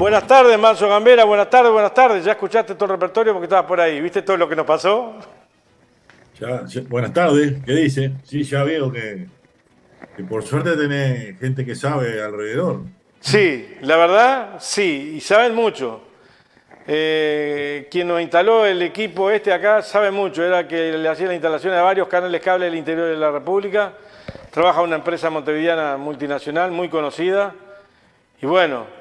Buenas tardes, Manso Gambera, buenas tardes, buenas tardes. ¿Ya escuchaste todo el repertorio porque estabas por ahí? ¿Viste todo lo que nos pasó? Buenas tardes, ¿qué dice? Sí, ya veo que por suerte tenés gente que sabe alrededor. Sí, la verdad, sí, y saben mucho. Quien nos instaló el equipo este acá sabe mucho, era que le hacía la instalación a varios canales cable del interior de la República. Trabaja en una empresa montevideana multinacional muy conocida. Y bueno,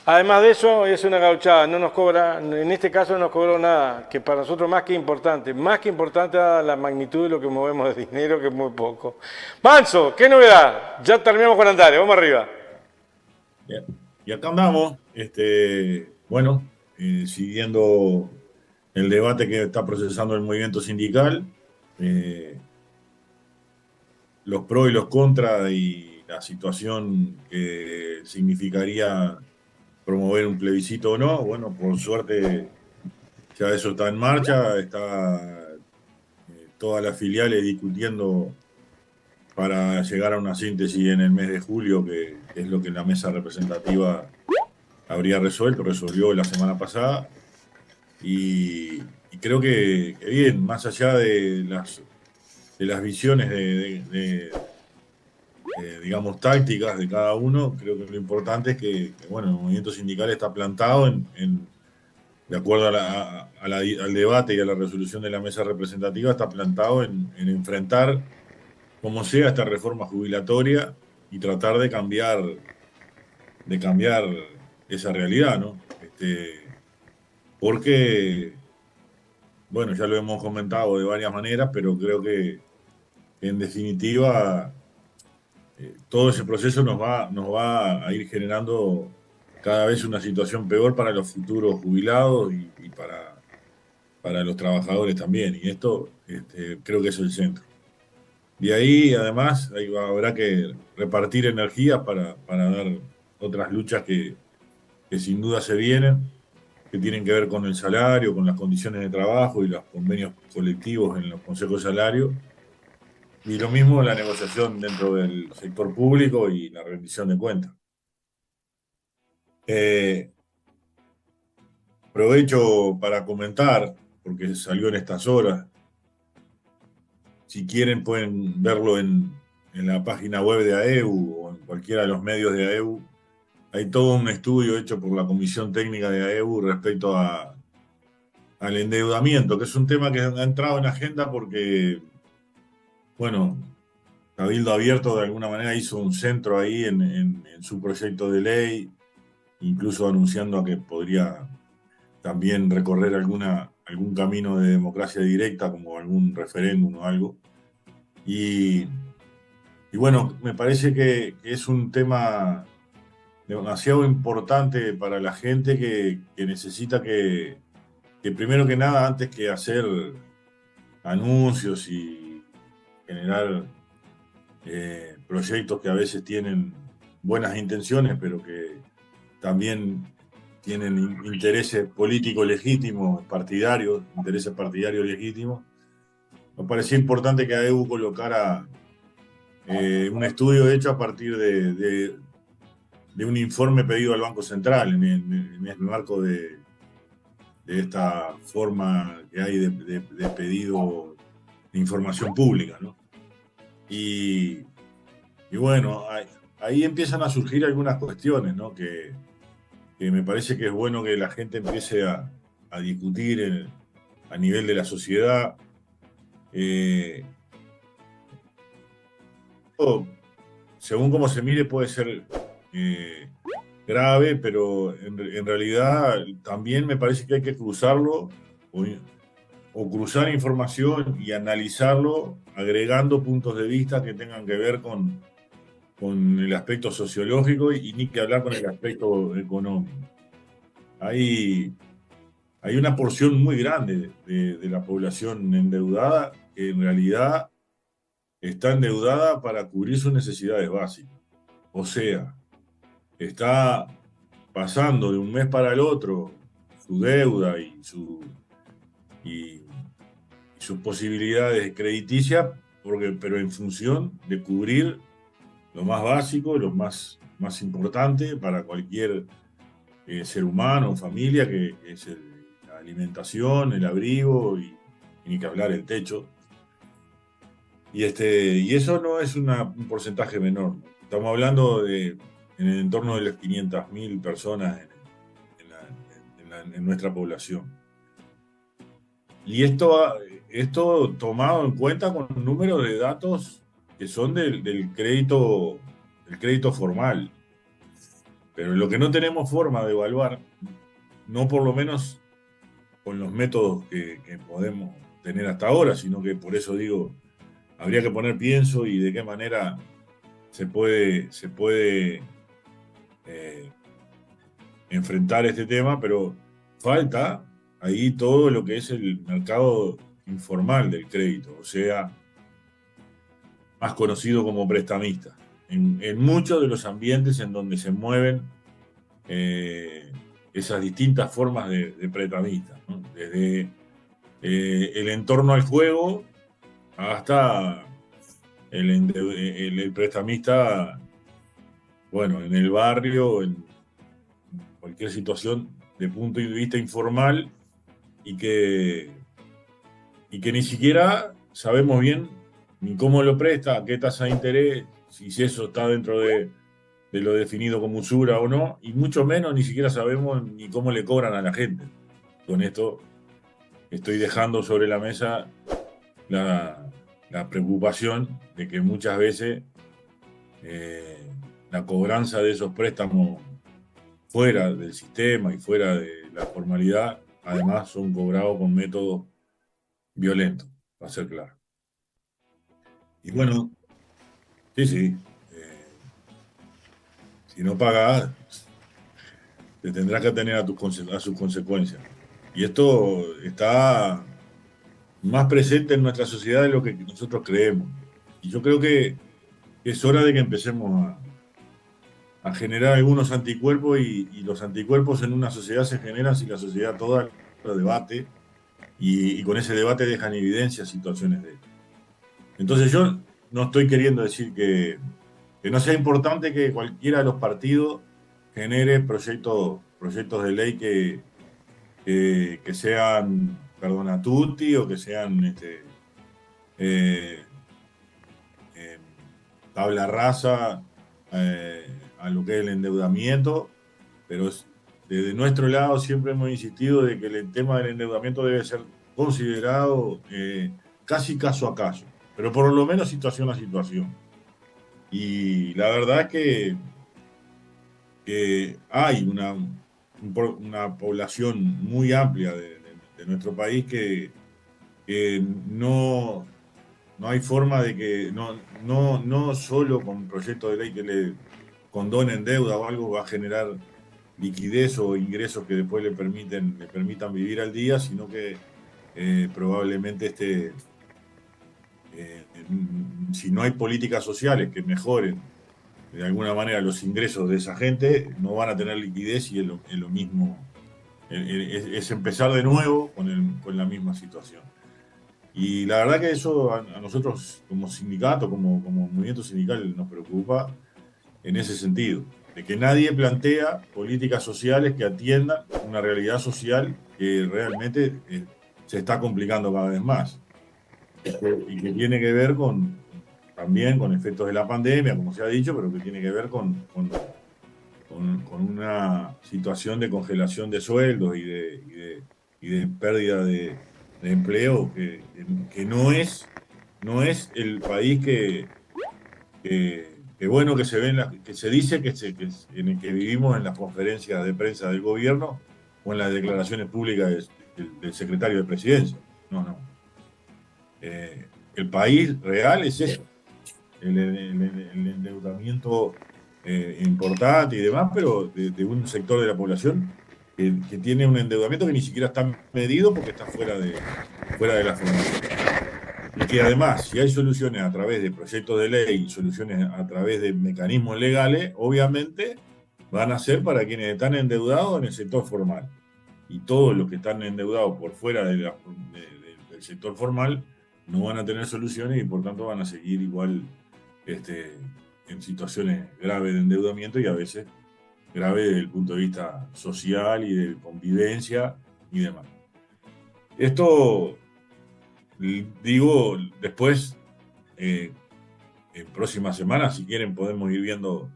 además de eso, es una gauchada, no nos cobra, en este caso no nos cobró nada, que para nosotros más que importante a la magnitud de lo que movemos de dinero, que es muy poco. Manso, ¿qué novedad? Ya terminamos con Antares, vamos arriba. Y y acá andamos, bueno, siguiendo el debate que está procesando el movimiento sindical, eh, los pros y los contras y la situación que significaría promover un plebiscito o no. Bueno, por suerte ya eso está en marcha, está todas las filiales discutiendo para llegar a una síntesis en el mes de julio, que es lo que la mesa representativa habría resolvió la semana pasada. Y creo que bien, más allá de las visiones digamos, tácticas de cada uno, creo que lo importante es bueno, el movimiento sindical está plantado de acuerdo al debate y a la resolución de la mesa representativa, está plantado en enfrentar como sea esta reforma jubilatoria y tratar de cambiar esa realidad, ¿no? Porque, bueno, ya lo hemos comentado de varias maneras, pero creo que en definitiva todo ese proceso nos va a ir generando cada vez una situación peor para los futuros jubilados y para los trabajadores también. Y esto creo que es el centro. De ahí, además, habrá que repartir energías para dar otras luchas que sin duda se vienen, que tienen que ver con el salario, con las condiciones de trabajo y los convenios colectivos en los consejos de salario. Y lo mismo la negociación dentro del sector público y la rendición de cuentas. Eh, Aprovecho para comentar, porque salió en estas horas, si quieren pueden verlo en la página web de AEU o en cualquiera de los medios de AEU. Hay todo un estudio hecho por la Comisión Técnica de AEU respecto al endeudamiento, que es un tema que ha entrado en agenda porque, bueno, Cabildo Abierto de alguna manera hizo un centro ahí en su proyecto de ley, incluso anunciando a que podría también recorrer algún camino de democracia directa, como algún referéndum o algo. Y, y bueno, me parece que es un tema demasiado importante para la gente que necesita que primero que nada, antes que hacer anuncios y generar proyectos que a veces tienen buenas intenciones, pero que también tienen intereses políticos legítimos, partidarios, intereses partidarios legítimos, me parecía importante que AEU colocara un estudio hecho a partir de un informe pedido al Banco Central en el marco de esta forma que hay de pedido de información pública, ¿no? Y, y bueno, ahí empiezan a surgir algunas cuestiones, ¿no? Que me parece que es bueno que la gente empiece a discutir a nivel de la sociedad. Eh, o, Según como se mire, puede ser eh, grave, pero en realidad también me parece que hay que cruzarlo o cruzar información y analizarlo agregando puntos de vista que tengan que ver con el aspecto sociológico y ni que hablar con el aspecto económico. Hay, hay una porción muy grande de la población endeudada que en realidad está endeudada para cubrir sus necesidades básicas. O sea, está pasando de un mes para el otro su deuda y sus posibilidades crediticias, pero en función de cubrir lo más básico, lo más importante para cualquier ser humano, familia, que es la alimentación, el abrigo y ni que hablar el techo. Y eso no es un porcentaje menor. Estamos hablando de en el entorno de las 500.000 personas en nuestra población. Y esto tomado en cuenta con un número de datos que son del crédito formal. Pero lo que no tenemos forma de evaluar, no por lo menos con los métodos que podemos tener hasta ahora, sino que por eso digo, habría que poner pienso y de qué manera se puede enfrentar este tema, pero falta ahí todo lo que es el mercado informal del crédito, o sea, más conocido como prestamista. En muchos de los ambientes en donde se mueven esas distintas formas de prestamistas, ¿no? Desde el entorno al juego hasta el prestamista, bueno, en el barrio, en cualquier situación de punto de vista informal y que ni siquiera sabemos bien ni cómo lo presta, a qué tasa de interés, si eso está dentro de lo definido como usura o no, y mucho menos ni siquiera sabemos ni cómo le cobran a la gente. Con esto estoy dejando sobre la mesa la preocupación de que muchas veces la cobranza de esos préstamos fuera del sistema y fuera de la formalidad, además son cobrados con métodos violentos, para ser claro. Y bueno, sí, sí. Si no pagas, te tendrás que atener a sus consecuencias. Y esto está más presente en nuestra sociedad de lo que nosotros creemos. Y yo creo que es hora de que empecemos a generar algunos anticuerpos y los anticuerpos en una sociedad se generan si la sociedad toda lo debate y con ese debate dejan en evidencia situaciones de esto. Entonces yo no estoy queriendo decir que no sea importante que cualquiera de los partidos genere proyectos de ley que sean perdona tutti o que sean eh, eh, tabla rasa a lo que es el endeudamiento, pero desde nuestro lado siempre hemos insistido de que el tema del endeudamiento debe ser considerado casi caso a caso, pero por lo menos situación a situación. Y la verdad es que hay una población muy amplia de nuestro país que no hay forma de que, no solo con proyectos de ley que le condonen deuda o algo va a generar liquidez o ingresos que después le permitan vivir al día, sino que probablemente si no hay políticas sociales que mejoren de alguna manera los ingresos de esa gente, no van a tener liquidez y es lo mismo, es empezar de nuevo con la misma situación. Y la verdad que eso a nosotros como sindicato, como movimiento sindical nos preocupa en ese sentido, de que nadie plantea políticas sociales que atiendan una realidad social que realmente se está complicando cada vez más y que tiene que ver también con efectos de la pandemia, como se ha dicho, pero que tiene que ver con una situación de congelación de sueldos y de pérdida de empleo que no es el país que bueno que se ve que se dice en el que vivimos en las conferencias de prensa del gobierno o en las declaraciones públicas del secretario de Presidencia. No. El país real es eso, el endeudamiento importante y demás, pero de un sector de la población que tiene un endeudamiento que ni siquiera está medido porque está fuera de la formación. Y que además, si hay soluciones a través de proyectos de ley, soluciones a través de mecanismos legales, obviamente van a ser para quienes están endeudados en el sector formal. Y todos los que están endeudados por fuera del sector formal no van a tener soluciones y por tanto van a seguir igual en situaciones graves de endeudamiento y a veces grave desde el punto de vista social y de convivencia y demás. Esto, digo, después, en próximas semanas, si quieren, podemos ir viendo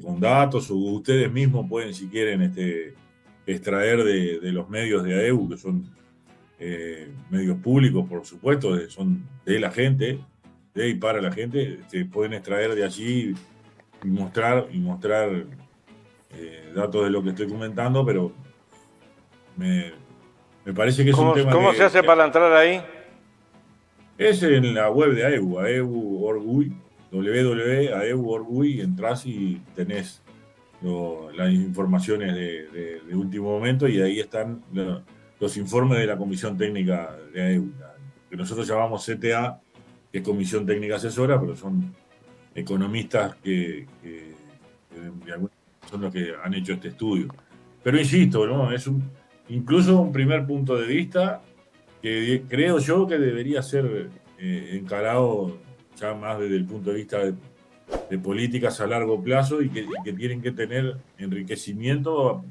con datos, o ustedes mismos pueden, si quieren, extraer de los medios de AEU, que son medios públicos, por supuesto, son de la gente, de y para la gente, pueden extraer de allí y mostrar datos de lo que estoy comentando, pero me parece que es un tema ¿Cómo se hace para entrar ahí? es en la web de AEU, AEU.org.uy, www.aeu.org.uy, entras y tenés las informaciones de último momento, y ahí están los informes de la Comisión Técnica de AEU, que nosotros llamamos CTA, que es Comisión Técnica Asesora, pero son economistas que son los que han hecho este estudio. Pero insisto, ¿no? Es incluso un primer punto de vista que creo yo que debería ser encarado ya más desde el punto de vista de políticas a largo plazo, y que tienen que tener enriquecimiento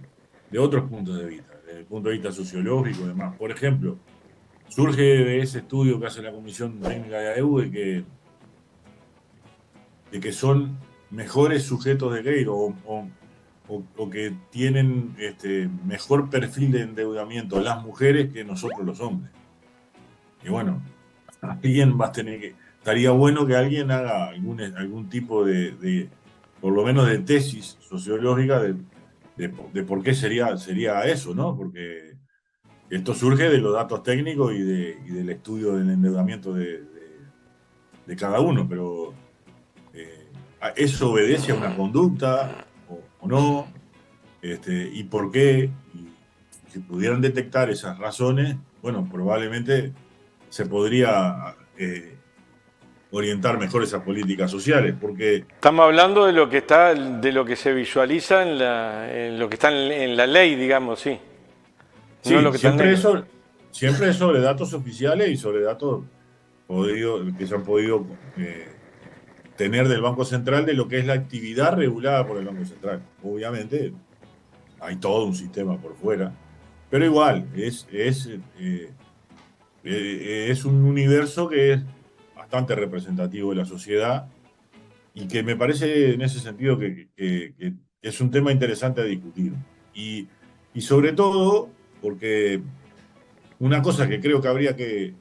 de otros puntos de vista, desde el punto de vista sociológico y demás. Por ejemplo, surge de ese estudio que hace la Comisión Técnica de AEU de que son mejores sujetos de crédito o que tienen mejor perfil de endeudamiento las mujeres que nosotros los hombres. Y bueno, alguien va a tener que... Estaría bueno que alguien haga algún tipo de por lo menos de tesis sociológica de por qué sería eso, ¿no? Porque esto surge de los datos técnicos y del estudio del endeudamiento de cada uno, pero ¿eso obedece a una conducta o no? ¿Y por qué? Y si pudieran detectar esas razones, bueno, probablemente se podría orientar mejor esas políticas sociales, porque... Estamos hablando de lo que se visualiza en lo que está en la ley, digamos, sí. Sí, no lo que siempre es sobre datos oficiales y sobre datos que se han podido tener del Banco Central, de lo que es la actividad regulada por el Banco Central. Obviamente hay todo un sistema por fuera, pero igual es un universo que es bastante representativo de la sociedad, y que me parece en ese sentido que es un tema interesante a discutir. Y sobre todo porque una cosa que creo que habría que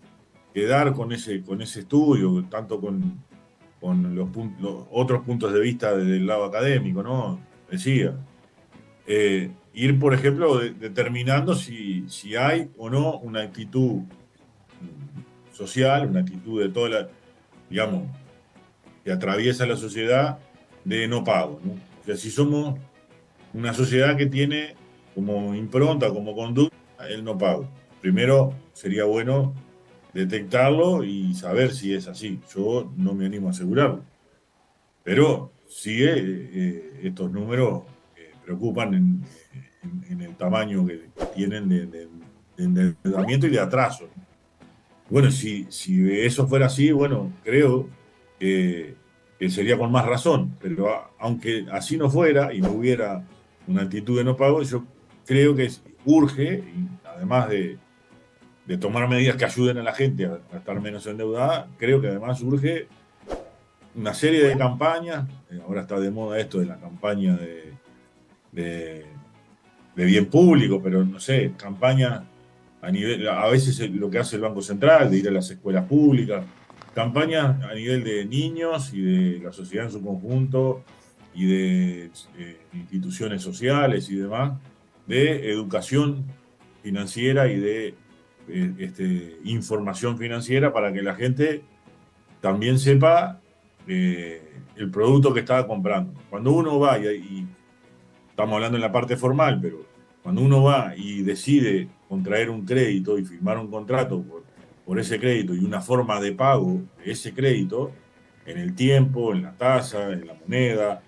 dar con ese estudio, tanto con los otros puntos de vista del lado académico, ¿no? Decía, ir, por ejemplo, determinando si hay o no una actitud social, una actitud de toda la, digamos, que atraviesa la sociedad, de no pago, ¿no? O sea, si somos una sociedad que tiene como impronta, como conducta, el no pago. Primero sería bueno detectarlo y saber si es así. Yo no me animo a asegurarlo. Pero sí, estos números preocupan en el tamaño que tienen de endeudamiento y de atraso. Bueno, si eso fuera así, bueno, creo que sería con más razón. Pero aunque así no fuera y no hubiera una actitud de no pago, yo creo que urge, y además de tomar medidas que ayuden a la gente a estar menos endeudada, creo que además urge una serie de campañas. Ahora está de moda esto de la campaña de bien público, pero no sé, campañas a veces lo que hace el Banco Central, de ir a las escuelas públicas, campañas a nivel de niños y de la sociedad en su conjunto, y de instituciones sociales y demás, de educación financiera y de información financiera, para que la gente también sepa el producto que está comprando. Cuando uno va, y estamos hablando en la parte formal, pero cuando uno va y decide contraer un crédito y firmar un contrato por ese crédito, y una forma de pago de ese crédito, en el tiempo, en la tasa, en la moneda,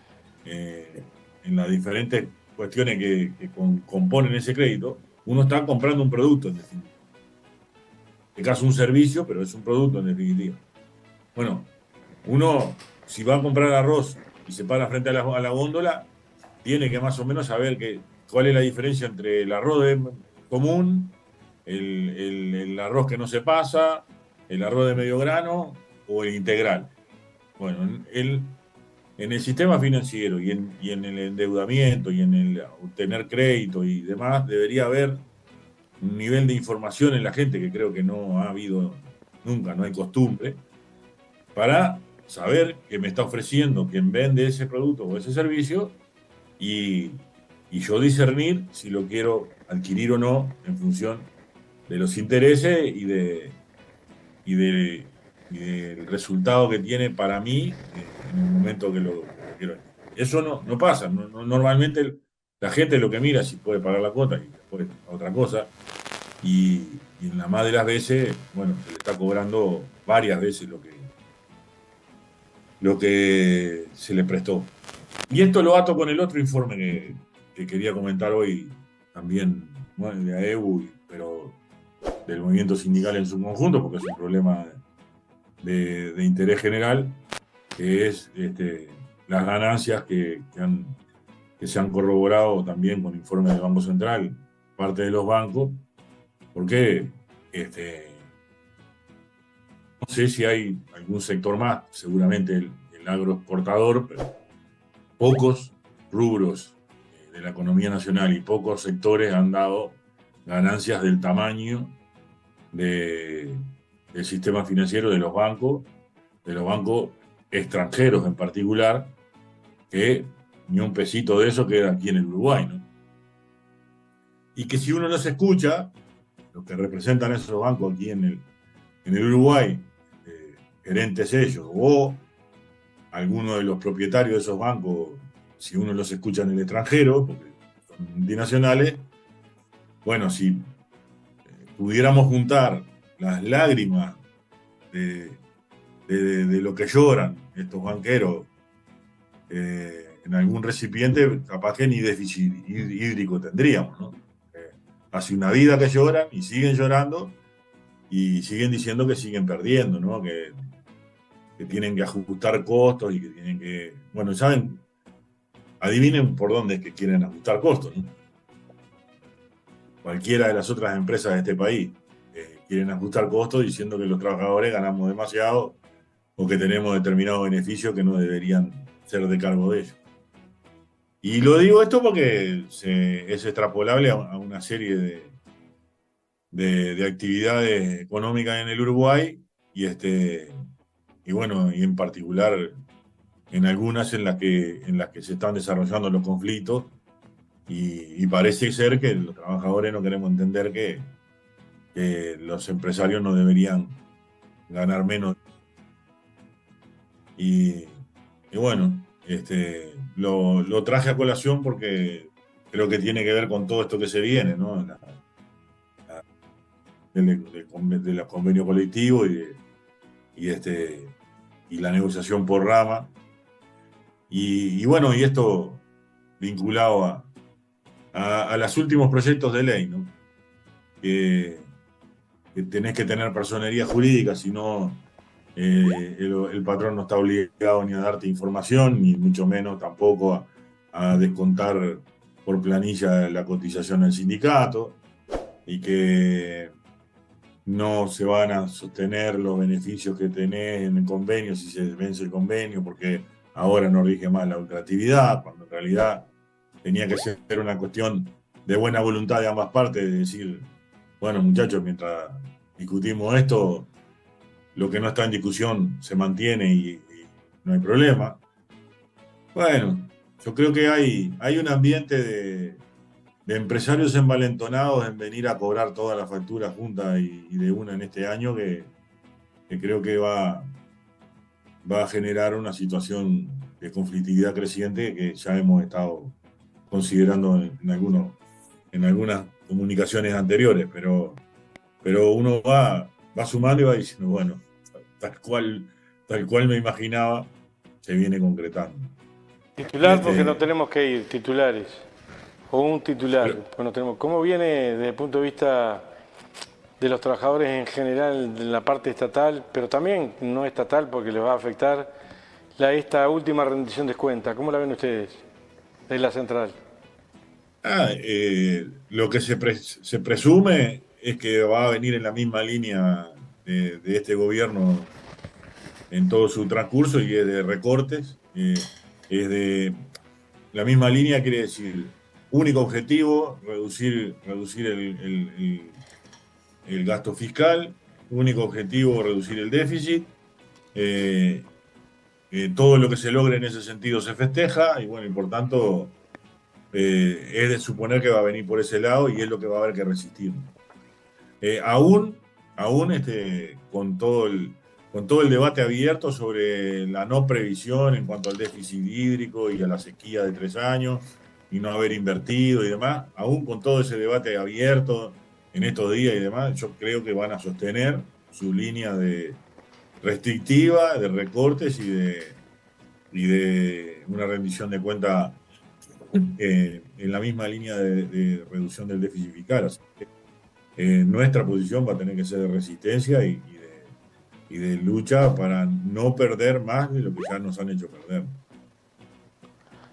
en las diferentes cuestiones que componen ese crédito, uno está comprando un producto, en definitiva. En este caso un servicio, pero es un producto en definitiva. Bueno, uno, si va a comprar arroz y se para frente a la góndola, tiene que más o menos saber cuál es la diferencia entre el arroz común, el arroz que no se pasa, el arroz de medio grano o el integral. Bueno, en el sistema financiero y en el endeudamiento y en el obtener crédito y demás, debería haber un nivel de información en la gente que creo que no ha habido nunca, no hay costumbre, para saber qué me está ofreciendo quien vende ese producto o ese servicio y, y yo discernir si lo quiero adquirir o no en función de los intereses y de, y del resultado que tiene para mí en el momento que lo quiero adquirir. Eso no pasa. Normalmente la gente lo que mira es si puede pagar la cuota y después otra cosa. Y en la más de las veces, bueno, se le está cobrando varias veces lo que se le prestó. Y esto lo ato con el otro informe que quería comentar hoy, también, bueno, de AEU, pero del movimiento sindical en su conjunto, porque es un problema de interés general, que es las ganancias que se han corroborado también con informes del Banco Central, parte de los bancos, porque no sé si hay algún sector más, seguramente el agroexportador, pero pocos rubros de la economía nacional y pocos sectores han dado ganancias del tamaño del sistema financiero de los bancos extranjeros en particular, que ni un pesito de eso queda aquí en el Uruguay, ¿no? Y que si uno los escucha, los que representan esos bancos aquí en el Uruguay, gerentes ellos, o algunos de los propietarios de esos bancos, si uno los escucha en el extranjero, porque son multinacionales, bueno, si pudiéramos juntar las lágrimas de lo que lloran estos banqueros en algún recipiente, capaz que ni déficit hídrico tendríamos, ¿no? Hace una vida que lloran y siguen llorando y siguen diciendo que siguen perdiendo, ¿no? Que tienen que ajustar costos y que tienen que... Bueno, ¿saben? Adivinen por dónde es que quieren ajustar costos, ¿no? Cualquiera de las otras empresas de este país quieren ajustar costos diciendo que los trabajadores ganamos demasiado o que tenemos determinados beneficios que no deberían ser de cargo de ellos. Y lo digo esto porque es extrapolable a una serie de actividades económicas en el Uruguay y bueno, y en particular en algunas en las que se están desarrollando los conflictos y parece ser que los trabajadores no queremos entender que los empresarios no deberían ganar menos. Y bueno, lo traje a colación porque creo que tiene que ver con todo esto que se viene, ¿no? De los convenios colectivos y la negociación por rama. Y bueno, y esto vinculado a los últimos proyectos de ley, ¿no? Que tenés que tener personería jurídica, si no el patrón no está obligado ni a darte información, ni mucho menos tampoco a descontar por planilla la cotización al sindicato, y que no se van a sostener los beneficios que tenés en el convenio si se vence el convenio, porque ahora no rige más la ultractividad, cuando en realidad tenía que ser una cuestión de buena voluntad de ambas partes, de decir, bueno, muchachos, mientras discutimos esto, lo que no está en discusión se mantiene y no hay problema. Bueno, yo creo que hay un ambiente de empresarios envalentonados en venir a cobrar todas las facturas juntas y de una en este año que creo que va a generar una situación de conflictividad creciente que ya hemos estado considerando en algunas comunicaciones anteriores, pero uno va sumando y va diciendo, bueno, tal cual me imaginaba, se viene concretando. Titular porque no tenemos que ir, titulares. O un titular. Bueno, ¿cómo viene desde el punto de vista de los trabajadores en general, en la parte estatal, pero también no estatal porque les va a afectar esta última rendición de cuentas? ¿Cómo la ven ustedes? de la central. Lo que se presume es que va a venir en la misma línea de este gobierno en todo su transcurso y es de recortes. Es de la misma línea, quiere decir, único objetivo, reducir el gasto fiscal, único objetivo, reducir el déficit. Eh, Todo lo que se logre en ese sentido se festeja y bueno, y por tanto es de suponer que va a venir por ese lado y es lo que va a haber que resistir. Aún, aún con todo el debate abierto sobre la no previsión en cuanto al déficit hídrico y a la sequía de 3 años y no haber invertido y demás, aún con todo ese debate abierto en estos días y demás, yo creo que van a sostener su línea de restrictiva, de recortes y de una rendición de cuenta en la misma línea de reducción del déficit fiscal. Así que, nuestra posición va a tener que ser de resistencia y de lucha para no perder más de lo que ya nos han hecho perder.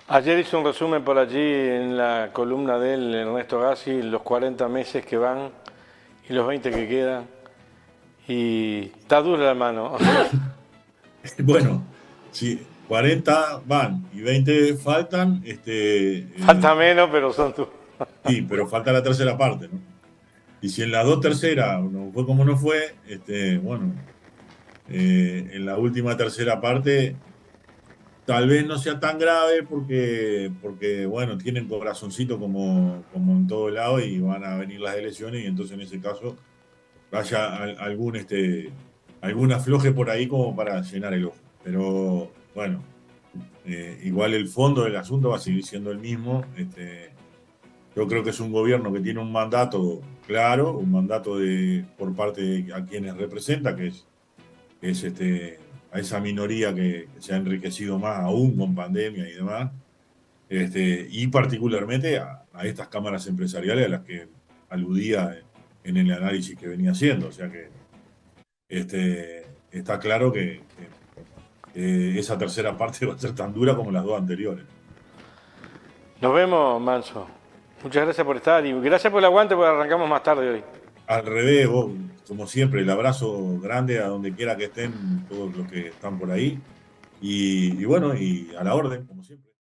Ayer hizo un resumen por allí en la columna de él, Ernesto Gassi, los 40 meses que van y los 20 que quedan. Y está dura la mano. Bueno, si 40 van y 20 faltan, Falta menos, pero son tú. sí, pero falta la tercera parte, ¿no? Y si en las dos terceras no fue como no fue, bueno, en la última tercera parte tal vez no sea tan grave porque bueno, tienen corazoncito como en todo lado y van a venir las elecciones y entonces en ese caso haya algún afloje por ahí como para llenar el ojo. Pero bueno, igual el fondo del asunto va a seguir siendo el mismo. Yo creo que es un gobierno que tiene un mandato claro, un mandato por parte de a quienes representa, que es a esa minoría que se ha enriquecido más aún con pandemia y demás, y particularmente a estas cámaras empresariales a las que aludía en el análisis que venía haciendo. O sea que está claro que esa tercera parte va a ser tan dura como las dos anteriores. Nos vemos, Manso. Muchas gracias por estar y gracias por el aguante porque arrancamos más tarde hoy. Al revés, vos, como siempre, el abrazo grande a donde quiera que estén todos los que están por ahí. Y bueno, y a la orden, como siempre.